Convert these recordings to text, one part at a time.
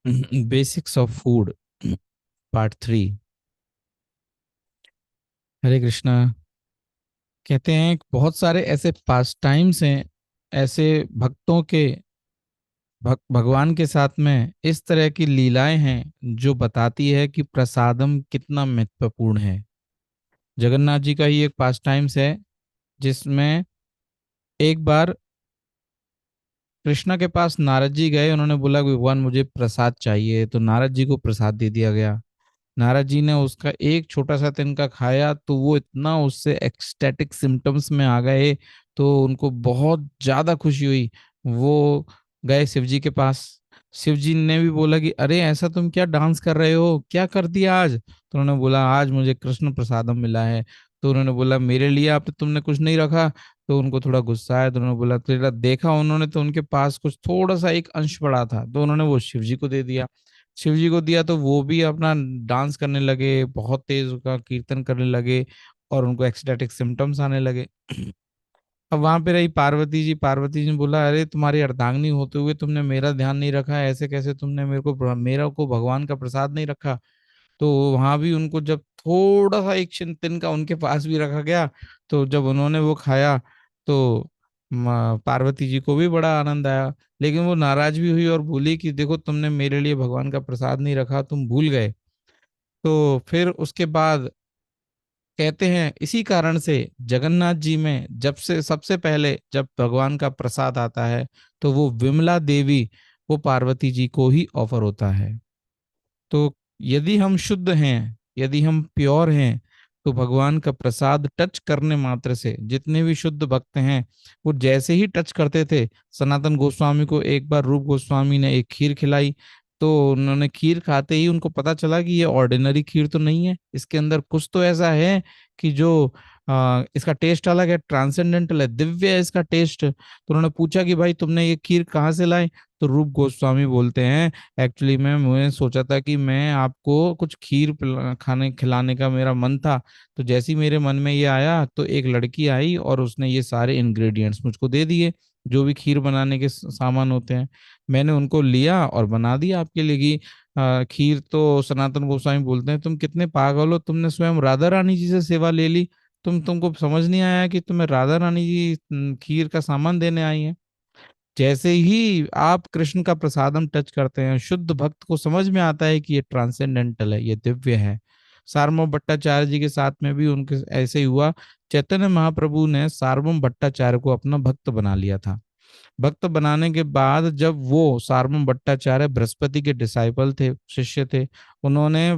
Basics of food part 3। हरे कृष्णा। कहते हैं कि बहुत सारे ऐसे पास टाइम्स हैं, ऐसे भक्तों के भगवान के साथ में इस तरह की लीलाएं हैं जो बताती है कि प्रसादम कितना महत्वपूर्ण है। जगन्नाथ जी का ही एक पास टाइम्स है जिसमें एक बार कृष्णा के पास नारद जी गए। उन्होंने बोला कि भगवान मुझे प्रसाद चाहिए, तो नारद जी को प्रसाद दे दिया गया। नारद जी ने उसका एक छोटा सा तिनका खाया तो वो इतना उससे एक्सटैटिक सिम्टम्स में आ गए, तो उनको बहुत ज्यादा खुशी हुई। वो गए शिव जी के पास। शिव जी ने भी बोला कि अरे ऐसा तुम क्या डांस कर रहे हो, क्या कर दिया आज? तो उन्होंने बोला आज मुझे कृष्ण प्रसादम मिला है। तो उन्होंने बोला मेरे लिए आप तुमने कुछ नहीं रखा? तो उनको थोड़ा गुस्सा आया, तो उन्होंने बोला तेरा देखा उन्होंने तो उनके पास कुछ थोड़ा सा एक अंश पड़ा था, तो उन्होंने वो शिव जी को दे दिया। शिव जी को दिया तो वो भी अपना डांस करने लगे, बहुत तेज उसका कीर्तन करने लगे और उनको एक्सटैटिक सिम्टम्स आने लगे। अब वहां पे रही पार्वती जी। पार्वती जी ने बोला अरे तुम्हारी अर्धांगिनी होते हुए तुमने मेरा ध्यान नहीं रखा, ऐसे कैसे तुमने मेरा को भगवान का प्रसाद नहीं रखा? तो वहां भी उनको जब थोड़ा सा एक तिनका उनके पास भी रखा गया, तो जब उन्होंने वो खाया तो पार्वती जी को भी बड़ा आनंद आया। लेकिन वो नाराज भी हुई और बोली कि देखो तुमने मेरे लिए भगवान का प्रसाद नहीं रखा, तुम भूल गए। तो फिर उसके बाद कहते हैं इसी कारण से जगन्नाथ जी में जब से सबसे पहले जब भगवान का प्रसाद आता है तो वो विमला देवी, वो पार्वती जी को ही ऑफर होता है। तो यदि हम शुद्ध हैं, यदि हम प्योर हैं, तो भगवान का प्रसाद टच करने मात्र से जितने भी शुद्ध भक्त हैं वो जैसे ही टच करते थे। सनातन गोस्वामी को एक बार रूप गोस्वामी ने एक खीर खिलाई, तो उन्होंने खीर खाते ही उनको पता चला कि ये ऑर्डिनरी खीर तो नहीं है, इसके अंदर कुछ तो ऐसा है कि जो इसका टेस्ट अलग है, ट्रांसेंडेंटल है, दिव्य है इसका टेस्ट। तो उन्होंने पूछा कि भाई तुमने ये खीर कहाँ से लाए? तो रूप गोस्वामी बोलते हैं एक्चुअली मैं सोचा था कि मैं आपको कुछ खीर खाने खिलाने का मेरा मन था। तो जैसे ही मेरे मन में ये आया तो एक लड़की आई और उसने ये सारे इंग्रेडिएंट्स मुझको दे दिए, जो भी खीर बनाने के सामान होते हैं। मैंने उनको लिया और बना दिया आपके लिए कि खीर। तो सनातन गोस्वामी बोलते हैं तुम कितने पागल हो, तुमने स्वयं राधा रानी जी से सेवा ले ली। तुमको समझ नहीं आया कि तुम्हें राधा रानी जी खीर का सामान देने आई हैं? जैसे ही आप कृष्ण का प्रसादम टच करते हैं शुद्ध भक्त को समझ में आता है कि ये ट्रांसेंडेंटल है, ये दिव्य है। सार्वभौम भट्टाचार्य जी के साथ में भी उनके ऐसे ही हुआ। चैतन्य महाप्रभु ने सार्वभौम भट्टाचार्य को अपना भक्त बना लिया था। भक्त बनाने के बाद जब वो सार्वभौम भट्टाचार्य बृहस्पति के डिसाइपल थे, शिष्य थे, उन्होंने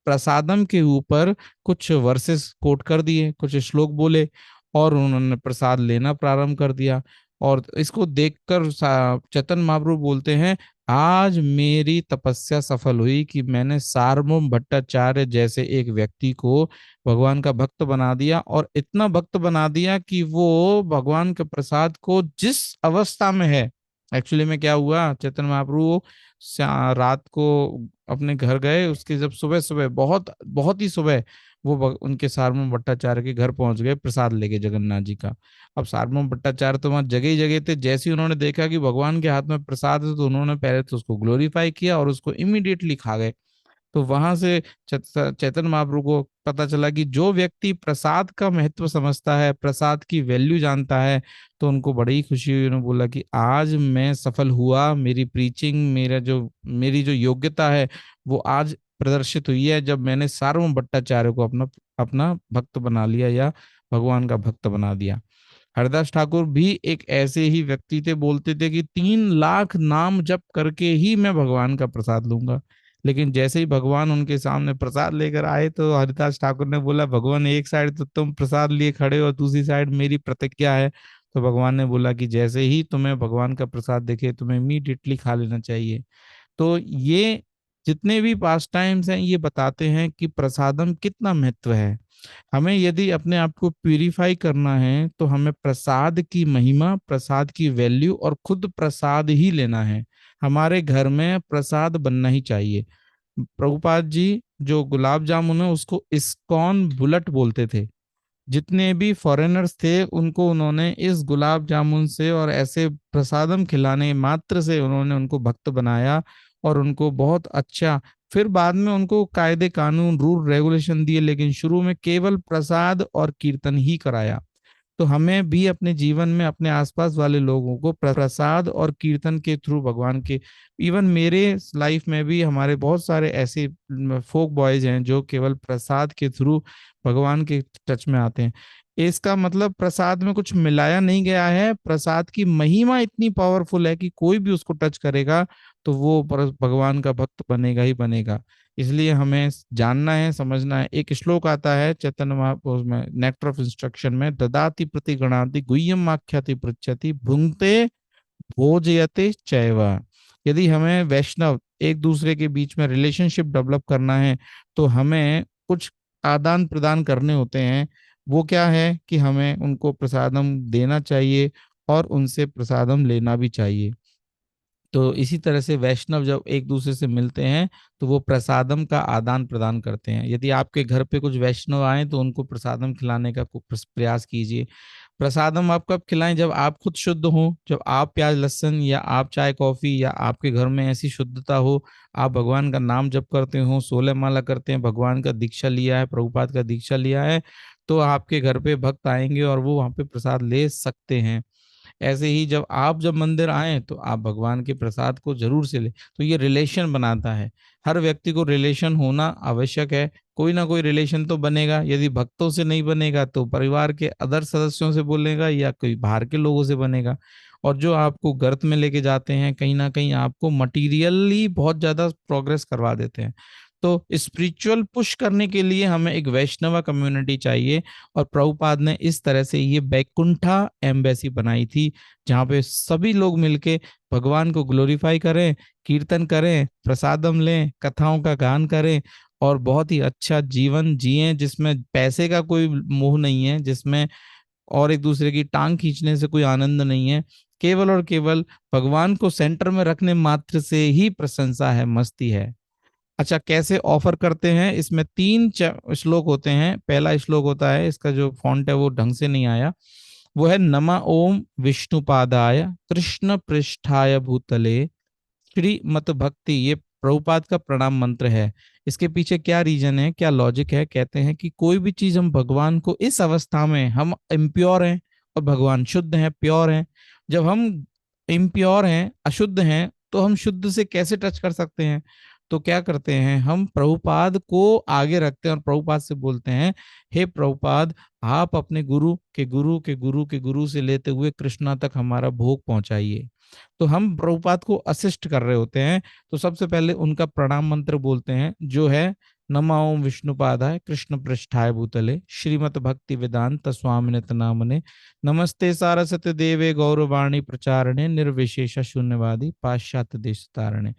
प्रसादम के ऊपर कुछ वर्सेस कोट कर दिए, कुछ श्लोक बोले और उन्होंने प्रसाद लेना प्रारंभ कर दिया। और इसको देखकर चेतन महाप्रभु बोलते हैं आज मेरी तपस्या सफल हुई कि मैंने सार्वभौम भट्टाचार्य जैसे एक व्यक्ति को भगवान का भक्त बना दिया, और इतना भक्त बना दिया कि वो भगवान के प्रसाद को जिस अवस्था में है। एक्चुअली में क्या हुआ, चेतन महाप्रभु रात को अपने घर गए, उसके जब सुबह सुबह बहुत बहुत ही सुबह वो उनके सार्वभौम भट्टाचार्य के घर पहुंच गए प्रसाद लेके जगन्नाथ जी का। अब सार्वभौम भट्टाचार्य तो वहां जगह ही जगह थे, जैसे ही उन्होंने देखा कि भगवान के हाथ में प्रसाद है तो उन्होंने पहले तो उसको ग्लोरीफाई किया और उसको इमीडिएटली खा गए। तो वहां से चैतन्य महाप्रभु को पता चला कि जो व्यक्ति प्रसाद का महत्व समझता है, प्रसाद की वैल्यू जानता है, तो उनको बड़ी ही खुशी हुई। उन्होंने बोला कि आज मैं सफल हुआ, मेरी प्रीचिंग, मेरी जो योग्यता है वो आज प्रदर्शित हुई है जब मैंने सार्वभौम भट्टाचार्य को अपना अपना भक्त बना लिया या भगवान का भक्त बना दिया। हरदास ठाकुर भी एक ऐसे ही व्यक्ति थे, बोलते थे कि 3 लाख नाम जप करके ही मैं भगवान का प्रसाद लूंगा। लेकिन जैसे ही भगवान उनके सामने प्रसाद लेकर आए तो हरिदास ठाकुर ने बोला भगवान एक साइड तो तुम प्रसाद लिए खड़े हो, दूसरी साइड मेरी प्रतिज्ञा है। तो भगवान ने बोला कि जैसे ही तुम्हें भगवान का प्रसाद देखे तुम्हें इमीडिएटली खा लेना चाहिए। तो ये जितने भी पास टाइम्स हैं ये बताते हैं कि प्रसादम कितना महत्व है। हमें यदि अपने आप को प्यूरिफाई करना है तो हमें प्रसाद की महिमा, प्रसाद की वैल्यू और खुद प्रसाद ही लेना है। हमारे घर में प्रसाद बनना ही चाहिए। प्रभुपाद जी जो गुलाब जामुन है उसको इस्कॉन बुलेट बोलते थे। जितने भी फॉरेनर्स थे उनको उन्होंने इस गुलाब जामुन से और ऐसे प्रसादम खिलाने मात्र से उन्होंने उनको भक्त बनाया और उनको बहुत अच्छा, फिर बाद में उनको कायदे कानून रूल रेगुलेशन दिए, लेकिन शुरू में केवल प्रसाद और कीर्तन ही कराया। तो हमें भी अपने जीवन में अपने आसपास वाले लोगों को प्रसाद और कीर्तन के थ्रू भगवान के, इवन मेरे लाइफ में भी हमारे बहुत सारे ऐसे फोक बॉयज हैं जो केवल प्रसाद के थ्रू भगवान के टच में आते हैं। इसका मतलब प्रसाद में कुछ मिलाया नहीं गया है, प्रसाद की महिमा इतनी पावरफुल है कि कोई भी उसको टच करेगा तो वो भगवान का भक्त बनेगा ही बनेगा। इसलिए हमें जानना है, समझना है। एक श्लोक आता है चैतन्य महाप्रभु में, नेक्टर ऑफ इंस्ट्रक्शन में, ददाति प्रतिगणाति गुह्यम आख्याति पृच्छति भुंक्ते भोजयते चैव। यदि हमें वैष्णव एक दूसरे के बीच में रिलेशनशिप डेवलप करना है तो हमें कुछ आदान प्रदान करने होते हैं। वो क्या है कि हमें उनको प्रसादम देना चाहिए और उनसे प्रसादम लेना भी चाहिए। तो इसी तरह से वैष्णव जब एक दूसरे से मिलते हैं तो वो प्रसादम का आदान प्रदान करते हैं। यदि आपके घर पे कुछ वैष्णव आए तो उनको प्रसादम खिलाने का प्रयास कीजिए। प्रसादम आप कब खिलाएं? जब आप खुद शुद्ध हो, जब आप प्याज लहसुन या आप चाय कॉफी या आपके घर में ऐसी शुद्धता हो, आप भगवान का नाम जप करते हो, 16 माला करते हैं, भगवान का दीक्षा लिया है, प्रभुपाद का दीक्षा लिया है, तो आपके घर पे भक्त आएंगे और वो वहां पे प्रसाद ले सकते हैं। ऐसे ही जब मंदिर आए तो आप भगवान के प्रसाद को जरूर से ले। तो ये रिलेशन बनाता है। हर व्यक्ति को रिलेशन होना आवश्यक है। कोई ना कोई रिलेशन तो बनेगा। यदि भक्तों से नहीं बनेगा तो परिवार के अदर सदस्यों से बोलेगा या कोई बाहर के लोगों से बनेगा। और जो आपको गर्त में लेके जाते हैं, कहीं ना कहीं आपको मटीरियली बहुत ज्यादा प्रोग्रेस करवा देते हैं। तो स्पिरिचुअल पुश करने के लिए हमें एक वैष्णव कम्युनिटी चाहिए। और प्रभुपाद ने इस तरह से ये बैकुंठा एम्बेसी बनाई थी, जहाँ पे सभी लोग मिलके भगवान को ग्लोरीफाई करें, कीर्तन करें, प्रसादम लें, कथाओं का गान करें और बहुत ही अच्छा जीवन जिएं, जिसमें पैसे का कोई मोह नहीं है, जिसमें और एक दूसरे की टांग खींचने से कोई आनंद नहीं है। केवल और केवल भगवान को सेंटर में रखने मात्र से ही प्रशंसा है, मस्ती है। अच्छा, कैसे ऑफर करते हैं? इसमें तीन श्लोक होते हैं। पहला श्लोक होता है, इसका जो फॉन्ट है वो ढंग से नहीं आया, वो है नमा ओम विष्णुपादाय कृष्ण पृष्ठाय भूतले श्रीमत भक्ति। ये प्रभुपाद का प्रणाम मंत्र है। इसके पीछे क्या रीजन है, क्या लॉजिक है? कहते हैं कि कोई भी चीज हम भगवान को, इस अवस्था में हम इम्प्योर हैं और भगवान शुद्ध हैं, प्योर हैं। जब हम इम्प्योर हैं, अशुद्ध हैं, तो हम शुद्ध से कैसे टच कर सकते हैं? तो क्या करते हैं, हम प्रभुपाद को आगे रखते हैं और प्रभुपाद से बोलते हैं, हे प्रभुपाद, आप अपने गुरु के गुरु के गुरु के गुरु से लेते हुए कृष्णा तक हमारा भोग पहुंचाइए। तो हम प्रभुपाद को असिस्ट कर रहे होते हैं। तो सबसे पहले उनका प्रणाम मंत्र बोलते हैं, जो है नमा ओम विष्णुपादाय कृष्ण पृष्ठाय भूतले श्रीमद भक्ति वेदांत स्वामिने नामने नमस्ते सारस्वती देवे गौरवाणी प्रचारणे निर्विशेष शून्यवादी पाश्चात्य देश तारणे।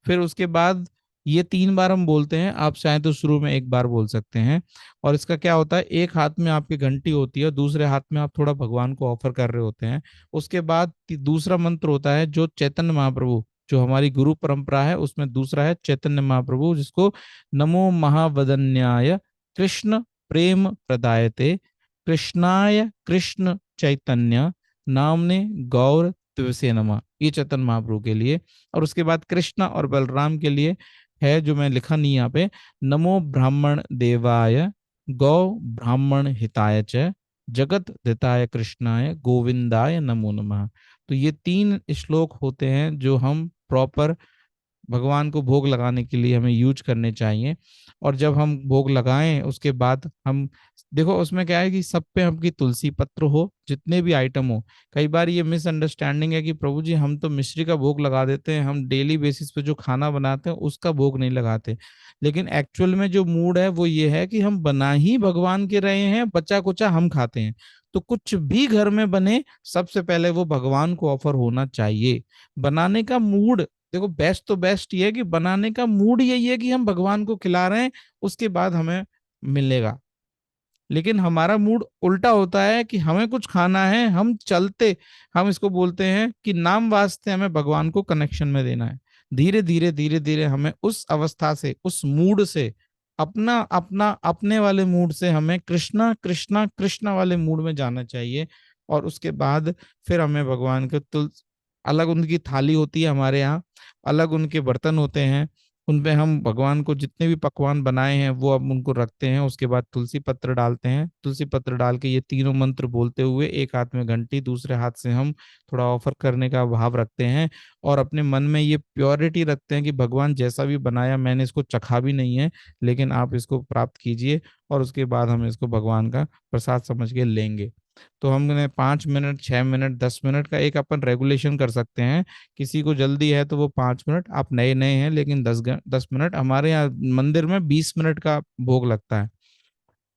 फिर उसके बाद ये 3 बार हम बोलते हैं। आप चाहें तो शुरू में एक बार बोल सकते हैं। और इसका क्या होता है, एक हाथ में आपकी घंटी होती है, दूसरे हाथ में आप थोड़ा भगवान को ऑफर कर रहे होते हैं। उसके बाद दूसरा मंत्र होता है जो चैतन्य महाप्रभु, जो हमारी गुरु परंपरा है, उसमें दूसरा है चैतन्य महाप्रभु, जिसको नमो महावदन्याय कृष्ण प्रेम प्रदायते कृष्णाय कृष्ण चैतन्य नामने गौर तुवसे नमः। ये चैतन्य महाप्रभु के लिए। और उसके बाद कृष्णा और बलराम के लिए है, जो मैं लिखा नहीं यहाँ पे, नमो ब्राह्मण देवाय गौ ब्राह्मण हिताय च जगत हिताय कृष्णाय गोविंदाय नमो नमः। तो ये 3 श्लोक होते हैं जो हम प्रॉपर भगवान को भोग लगाने के लिए हमें यूज करने चाहिए। और जब हम भोग लगाएं उसके बाद हम देखो, उसमें क्या है कि सब पे आपकी तुलसी पत्र हो, जितने भी आइटम हो। कई बार ये मिसअंडरस्टैंडिंग है कि प्रभु जी हम तो मिश्री का भोग लगा देते हैं, हम डेली बेसिस पे जो खाना बनाते हैं उसका भोग नहीं लगाते। लेकिन एक्चुअल में जो मूड है वो ये है कि हम बना ही भगवान के रहे हैं, बचा कुचा हम खाते हैं। तो कुछ भी घर में बने, सबसे पहले वो भगवान को ऑफर होना चाहिए। बनाने का मूड, देखो बेस्ट तो बेस्ट ये है कि बनाने का मूड यही है कि हम भगवान को खिला रहे हैं, उसके बाद हमें मिलेगा। लेकिन हमारा मूड उल्टा होता है कि हमें कुछ खाना है, हम इसको बोलते हैं कि नाम वास्ते हमें भगवान को कनेक्शन में देना है। धीरे धीरे हमें उस अवस्था से, उस मूड से, अपना अपना अपने वाले मूड से हमें कृष्णा कृष्णा कृष्णा वाले मूड में जाना चाहिए। और उसके बाद फिर हमें भगवान के अलग उनकी थाली होती है, हमारे यहाँ अलग उनके बर्तन होते हैं, उन पे हम भगवान को जितने भी पकवान बनाए हैं वो अब उनको रखते हैं। उसके बाद तुलसी पत्र डालते हैं, तुलसी पत्र डाल के ये तीनों मंत्र बोलते हुए, एक हाथ में घंटी, दूसरे हाथ से हम थोड़ा ऑफर करने का भाव रखते हैं, और अपने मन में ये प्योरिटी रखते हैं कि भगवान जैसा भी बनाया मैंने इसको चखा भी नहीं है, लेकिन आप इसको प्राप्त कीजिए, और उसके बाद हम इसको भगवान का प्रसाद समझ के लेंगे। तो हमने 5 मिनट, 6 मिनट, 10 मिनट का एक अपन रेगुलेशन कर सकते हैं। किसी को जल्दी है तो वो 5 मिनट, आप नए नए हैं लेकिन 10 मिनट, हमारे यहाँ मंदिर में 20 मिनट का भोग लगता है।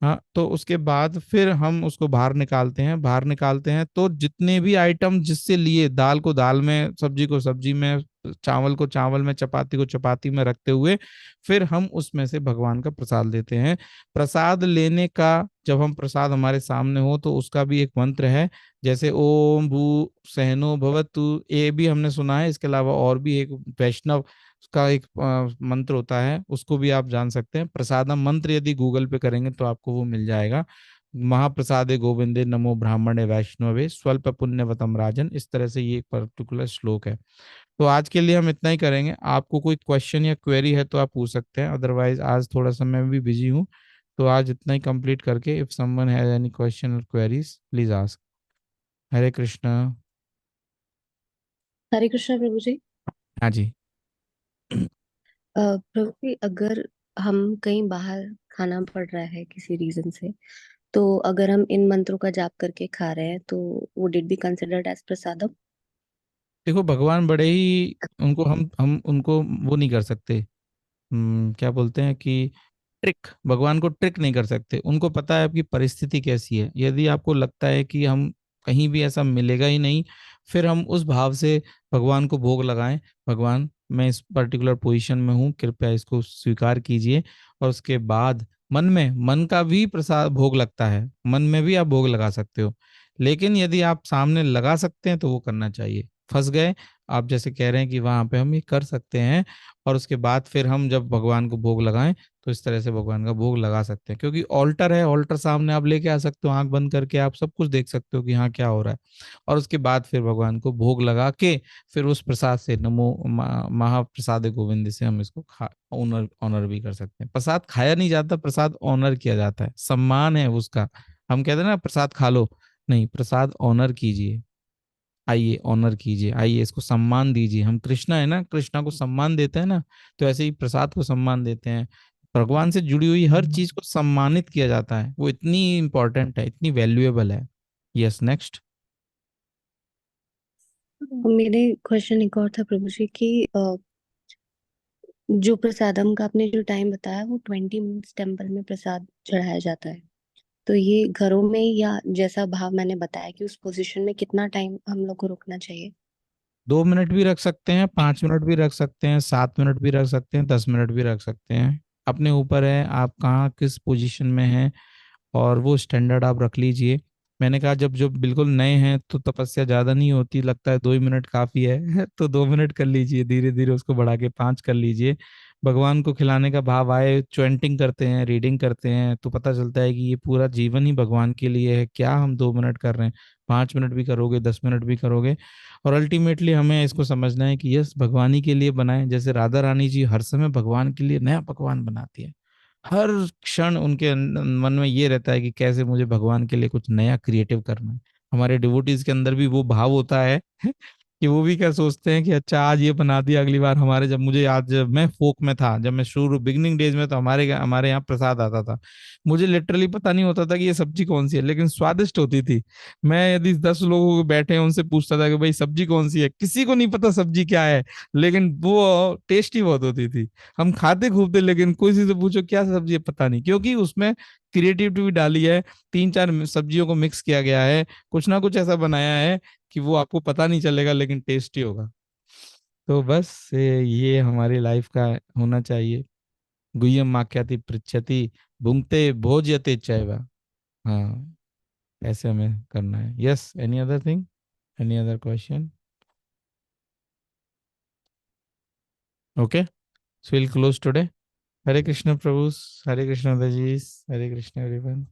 हाँ, तो उसके बाद फिर हम उसको बाहर निकालते हैं, बाहर निकालते हैं तो जितने भी आइटम जिससे लिए, दाल को दाल में, सब्जी को सब्जी में, चावल को चावल में, चपाती को चपाती में रखते हुए फिर हम उसमें से भगवान का प्रसाद लेते हैं। प्रसाद लेने का, जब हम प्रसाद हमारे सामने हो तो उसका भी एक मंत्र है, जैसे ओम भू सहनो भवतु, ये भी हमने सुना है। इसके अलावा और भी एक वैष्णव का एक मंत्र होता है, उसको भी आप जान सकते हैं। प्रसादम मंत्र यदि गूगल पे करेंगे तो आपको वो मिल जाएगा। महाप्रसादे गोविंदे नमो ब्राह्मणे वैष्णवे स्वल्प पुण्यवतम राजन, इस तरह से ये एक पर्टिकुलर श्लोक है। तो आज के लिए हम इतना ही करेंगे। आपको कोई क्वेश्चन या क्वेरी है तो आप पूछ सकते हैं, अदरवाइज आज थोड़ा सा मैं भी बिजी हूँ, तो आज इतना ही कंप्लीट करके, if someone has any question और क्वेरीज प्लीज आस्क। हरे कृष्णा। हरे कृष्णा प्रभु जी। हाँ जी। प्रभु जी, अगर हम कहीं बाहर खाना पड़ रहा है किसी रीजन से, तो अगर हम इन मंत्रों का जाप करके खा रहे हैं तो would it be considered as prasadam? देखो भगवान बड़े ही, उनको हम उनको वो नहीं कर सकते, क्या बोलते हैं कि ट्रिक, भगवान को ट्रिक नहीं कर सकते। उनको पता है आपकी परिस्थिति कैसी है। यदि आपको लगता है कि हम कहीं भी ऐसा मिलेगा ही नहीं, फिर हम उस भाव से भगवान को भोग लगाएं, भगवान मैं इस पर्टिकुलर पोजीशन में हूँ, कृपया इसको स्वीकार कीजिए। और उसके बाद मन में, मन का भी प्रसाद भोग लगता है, मन में भी आप भोग लगा सकते हो, लेकिन यदि आप सामने लगा सकते हैं तो वो करना चाहिए। फंस गए आप, जैसे कह रहे हैं कि वहां पे हम ये कर सकते हैं, और उसके बाद फिर हम जब भगवान को भोग लगाएं तो इस तरह से भगवान का भोग लगा सकते हैं, क्योंकि ऑल्टर है, ऑल्टर सामने आप लेके आ सकते हो, आंख बंद करके आप सब कुछ देख सकते हो कि हाँ क्या हो रहा है। और उसके बाद फिर भगवान को भोग लगा के फिर उस प्रसाद से, नमो महाप्रसाद गोविंद से हम इसको खा ऑनर ऑनर भी कर सकते हैं। प्रसाद खाया नहीं जाता, प्रसाद ऑनर किया जाता है, सम्मान है उसका। हम कहते हैं ना प्रसाद खा लो, नहीं, प्रसाद ऑनर कीजिए। आइए ऑनर कीजिए, आइए इसको सम्मान दीजिए। हम कृष्णा है ना, कृष्णा को सम्मान देते हैं ना, तो ऐसे ही प्रसाद को सम्मान देते हैं। भगवान से जुड़ी हुई हर चीज को सम्मानित किया जाता है, वो इतनी इंपॉर्टेंट है, इतनी वैल्यूएबल है। Yes, next. मेरे क्वेश्चन एक और था प्रभु जी कि जो प्रसादम का आपने जो टाइम बताया वो 20 मिनट्स टेम्पल में प्रसाद चढ़ाया जाता है, तो ये घरों में या जैसा भाव मैंने बताया कि उस पोजीशन में कितना टाइम हम लोग को रुकना चाहिए? 2 मिनट भी रख सकते हैं, 5 मिनट भी रख सकते हैं, 7 मिनट भी रख सकते हैं, 10 मिनट भी रख सकते हैं। अपने ऊपर है आप कहाँ किस पोजीशन में हैं, और वो स्टैंडर्ड आप रख लीजिए। मैंने कहा जब जब बिल्कुल नए हैं तो तपस्या ज़्यादा नहीं होती, लगता है 2 ही मिनट काफ़ी है तो 2 मिनट कर लीजिए, धीरे धीरे उसको बढ़ा के 5 कर लीजिए। भगवान को खिलाने का भाव आए, चैंटिंग करते हैं, रीडिंग करते हैं, तो पता चलता है कि ये पूरा जीवन ही भगवान के लिए है, क्या हम 2 मिनट कर रहे हैं, 5 मिनट भी करोगे, 10 मिनट भी करोगे। और अल्टीमेटली हमें इसको समझना है कि यस, भगवान ही के लिए बनाए। जैसे राधा रानी जी हर समय भगवान के लिए नया पकवान बनाती है, हर क्षण उनके मन में ये रहता है कि कैसे मुझे भगवान के लिए कुछ नया क्रिएटिव करना है। हमारे डिवोटीज के अंदर भी वो भाव होता है कि वो भी क्या सोचते हैं कि अच्छा आज ये बना दिया, अगली बार हमारे, जब मुझे याद, जब मैं फोक में था, जब मैं शुरू बिगनिंग डेज में, तो हमारे यहाँ प्रसाद आता था। मुझे लिटरली पता नहीं होता था कि ये सब्जी कौन सी है, लेकिन स्वादिष्ट होती थी। मैं यदि 10 लोगों को बैठे हैं उनसे पूछता था कि भाई सब्जी कौन सी है, किसी को नहीं पता सब्जी क्या है, लेकिन वो टेस्टी बहुत होती थी। हम खाते खूब थे, लेकिन कोई से पूछो क्या सब्जी है, पता नहीं, क्योंकि उसमें क्रिएटिविटी भी डाली है, 3 4 सब्जियों को मिक्स किया गया है, कुछ ना कुछ ऐसा बनाया है कि वो आपको पता नहीं चलेगा लेकिन टेस्टी होगा। तो बस ये हमारी लाइफ का होना चाहिए। गुह्यम माख्याति पृच्छति, भुंक्ते भोज्यते चैव। हाँ, ऐसे हमें करना है। Yes, any other thing, any other question? Okay, so will close today. Hare Krishna प्रभु, हरे कृष्ण दजीज, हरे कृष्ण एवरीवन।